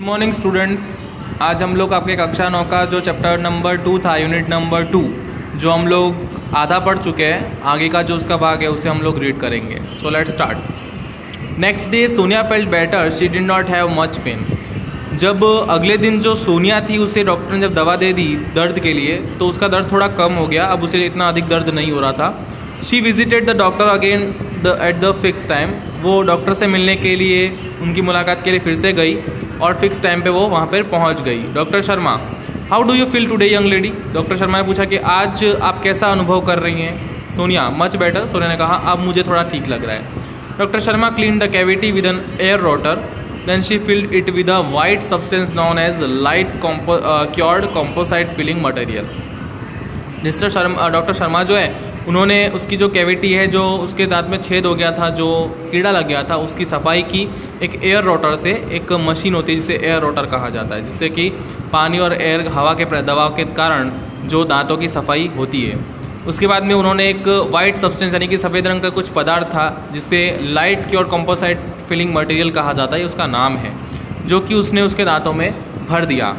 Morning students, आज हम लोग आपके कक्षा 9 का जो चैप्टर नंबर 2 था, यूनिट नंबर 2, जो हम लोग आधा पढ़ चुके हैं, आगे का जो उसका भाग है उसे हम लोग रीड करेंगे। So let's start. Next day Sonia felt better, she did not have much pain. जब अगले दिन जो सोनिया थी उसे डॉक्टर ने जब दवा दे दी दर्द के लिए तो उसका दर्द थोड़ा कम हो गया, अब उसे इतना अधिक दर्द नहीं हो रहा था। She visited the doctor again at the fix time. वो डॉक्टर से मिलने के लिए, उनकी मुलाकात के लिए फिर से गई और फिक्स टाइम पे वो वहाँ पर पहुँच गई। Doctor Sharma, how do you feel today young lady? Doctor Sharma ने पूछा कि आज आप कैसा अनुभव कर रही हैं? Sonia, much better. सोनिया ने कहा, अब मुझे थोड़ा ठीक लग रहा है। Doctor Sharma clean the cavity with an air rotor, then she filled it with a white substance known as light cured composite filling material. Mister Sharma, doctor Sharma जो है, उन्होंने उसकी जो कैविटी है, जो उसके दांत में छेद हो गया था, जो कीड़ा लग गया था, उसकी सफाई की एक एयर रोटर से। एक मशीन होती है जिसे एयर रोटर कहा जाता है, जिससे कि पानी और एयर हवा के दबाव के कारण जो दांतों की सफाई होती है। उसके बाद में उन्होंने एक वाइट सब्सटेंस यानी कि सफ़ेद रंग का कुछ पदार्थ था जिसे light cure composite filling material कहा जाता है, उसका नाम है, जो कि उसने उसके दांतों में भर दिया।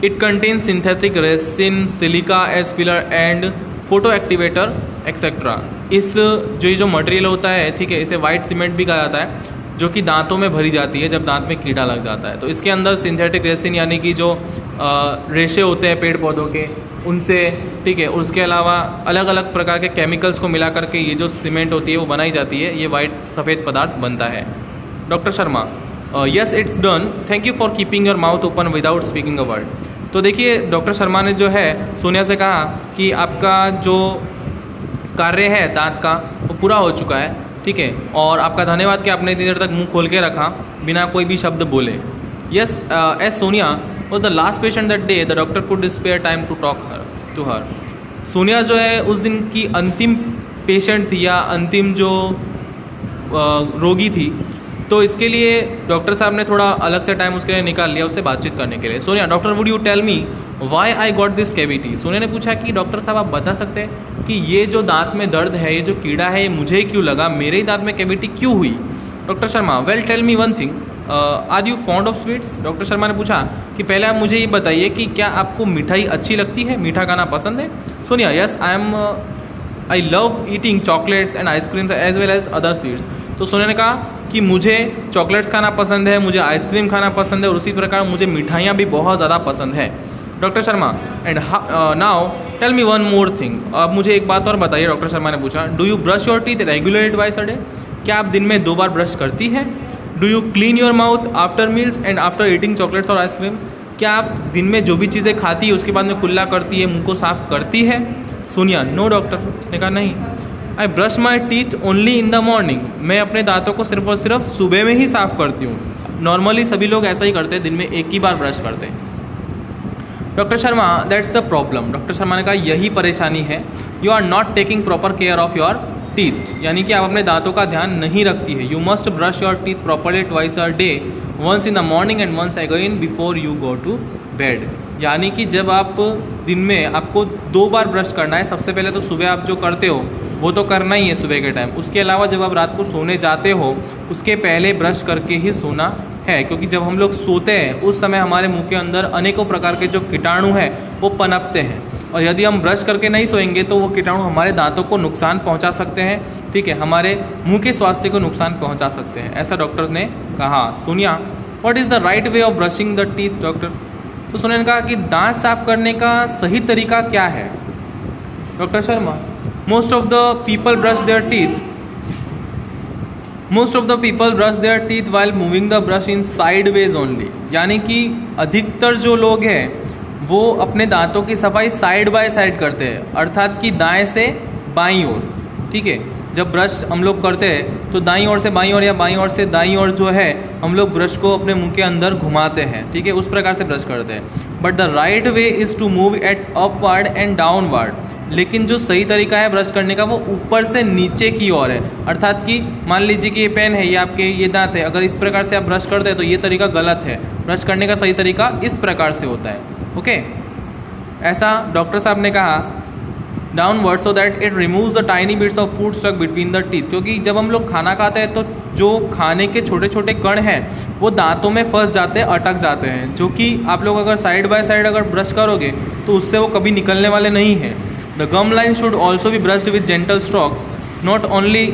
It contain synthetic resin, silica as filler and photo activator etcetera. इस जो मटेरियल होता है, ठीक है, इसे वाइट सीमेंट भी कहा जाता है, जो कि दांतों में भरी जाती है जब दांत में कीड़ा लग जाता है। तो इसके अंदर सिंथेटिक रेसिन यानी कि जो रेशे होते हैं पेड़ पौधों के, उनसे, ठीक है, उसके अलावा अलग अलग प्रकार के केमिकल्स को मिला करके ये जो सीमेंट होती है वो बनाई जाती है। ये वाइट सफ़ेद पदार्थ बनता है। Doctor Sharma, yes it's done, thank you for keeping your mouth open without speaking a word. तो देखिए, डॉक्टर शर्मा ने जो है सोनिया से कहा कि आपका जो कार्य है दांत का वो पूरा हो चुका है, ठीक है, और आपका धन्यवाद कि आपने इतनी देर तक मुंह खोल के रखा बिना कोई भी शब्द बोले। Yes, as Sonia was the last patient that day, the doctor could spare time to talk to her. Sonia जो है उस दिन की अंतिम पेशेंट थी या अंतिम जो रोगी थी, तो इसके लिए डॉक्टर साहब ने थोड़ा अलग से टाइम उसके लिए निकाल लिया उससे बातचीत करने के लिए। Sonia, doctor would you tell me why I got this cavity? Sonia ने पूछा कि डॉक्टर साहब आप बता सकते हैं कि ये जो दांत में दर्द है, ये जो कीड़ा है, ये मुझे क्यों लगा, मेरे ही दांत में कैविटी क्यों हुई? Doctor Sharma, well tell me one thing, are you fond of sweets? Doctor Sharma ने पूछा कि पहले आप मुझे ये बताइए कि क्या आपको मिठाई अच्छी लगती है, मीठा खाना पसंद है? Sonia, yes I love eating chocolates and ice creams as well as other sweets. तो सोनिया ने कहा कि मुझे चॉकलेट्स खाना पसंद है, मुझे आइसक्रीम खाना पसंद है और उसी प्रकार मुझे मिठाइयाँ भी बहुत ज़्यादा पसंद है। Doctor Sharma, and now tell me one more thing, अब मुझे एक बात और बताइए। डॉक्टर शर्मा ने पूछा, do you brush your teeth regularly twice a day? क्या आप दिन में 2 बार ब्रश करती हैं? Do you clean your mouth after meals and after eating chocolates और आइसक्रीम? क्या आप दिन में जो भी चीज़ें खाती है उसके बाद में कुल्ला करती है, मुंह को साफ करती है? Sonia, no doctor. उसने कहा, नहीं, I brush my teeth only in the morning. मैं अपने दांतों को सिर्फ और सिर्फ सुबह में ही साफ़ करती हूँ। नॉर्मली सभी लोग ऐसा ही करते हैं, दिन में एक ही बार ब्रश करते हैं। Doctor Sharma, that's the problem. Doctor Sharma ने कहा, यही परेशानी है। You are not taking proper care of your teeth, यानी कि आप अपने दांतों का ध्यान नहीं रखती है। You must brush your teeth properly twice a day, once in the morning and once again before you go to bed. यानी कि जब आप दिन में आपको 2 बार ब्रश करना है। सबसे पहले तो सुबह आप जो करते हो वो तो करना ही है सुबह के टाइम। उसके अलावा जब आप रात को सोने जाते हो उसके पहले ब्रश करके ही सोना है, क्योंकि जब हम लोग सोते हैं उस समय हमारे मुंह के अंदर अनेकों प्रकार के जो कीटाणु हैं वो पनपते हैं, और यदि हम ब्रश करके नहीं सोएंगे तो वो कीटाणु हमारे दांतों को नुकसान पहुंचा सकते हैं, ठीक है, हमारे मुंह के स्वास्थ्य को नुकसान पहुंचा सकते हैं, ऐसा डॉक्टर्स ने कहा। Sonia, what is the right way of brushing the teeth doctor? तो सोनिया ने कहा कि दांत साफ करने का सही तरीका क्या है? Doctor Sharma, most of the people brush their teeth while moving the brush in side ways only. यानी कि अधिकतर जो लोग हैं वो अपने दांतों की सफाई साइड बाय साइड करते हैं, अर्थात कि दाएं से बाईं ओर, ठीक है। जब ब्रश हम लोग करते हैं तो दाईं ओर से बाईं ओर या बाईं ओर से दाईं ओर जो है हम लोग ब्रश को अपने मुंह के अंदर घुमाते हैं, ठीक है, उस प्रकार से ब्रश करते हैं। But the right way is to move it upward and downward. लेकिन जो सही तरीका है ब्रश करने का वो ऊपर से नीचे की ओर है, अर्थात कि मान लीजिए कि ये पेन है, ये आपके ये दांत है, अगर इस प्रकार से आप ब्रश करते हैं तो ये तरीका गलत है। ब्रश करने का सही तरीका इस प्रकार से होता है, ओके। ऐसा डॉक्टर साहब ने कहा। Downward so that it removes the tiny bits of food stuck between the teeth, क्योंकि जब हम लोग खाना खाते हैं तो जो खाने के छोटे छोटे कण हैं वो दांतों में फंस जाते हैं, अटक जाते हैं, जो कि आप लोग अगर साइड बाय साइड अगर ब्रश करोगे तो उससे वो कभी निकलने वाले नहीं हैं। The gum line should also be brushed with gentle strokes, not only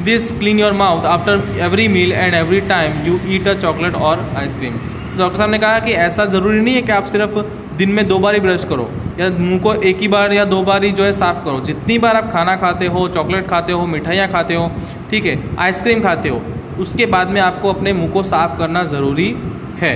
this clean your mouth after every meal and every time you eat a chocolate और आइसक्रीम। डॉक्टर साहब ने कहा कि ऐसा ज़रूरी नहीं है कि आप सिर्फ दिन में 2 बार ही ब्रश करो या मुंह को एक ही बार या 2 बार ही जो है साफ़ करो। जितनी बार आप खाना खाते हो, चॉकलेट खाते हो, मिठाइयाँ खाते हो, ठीक है, आइसक्रीम खाते हो, उसके बाद में आपको अपने मुंह को साफ़ करना ज़रूरी है।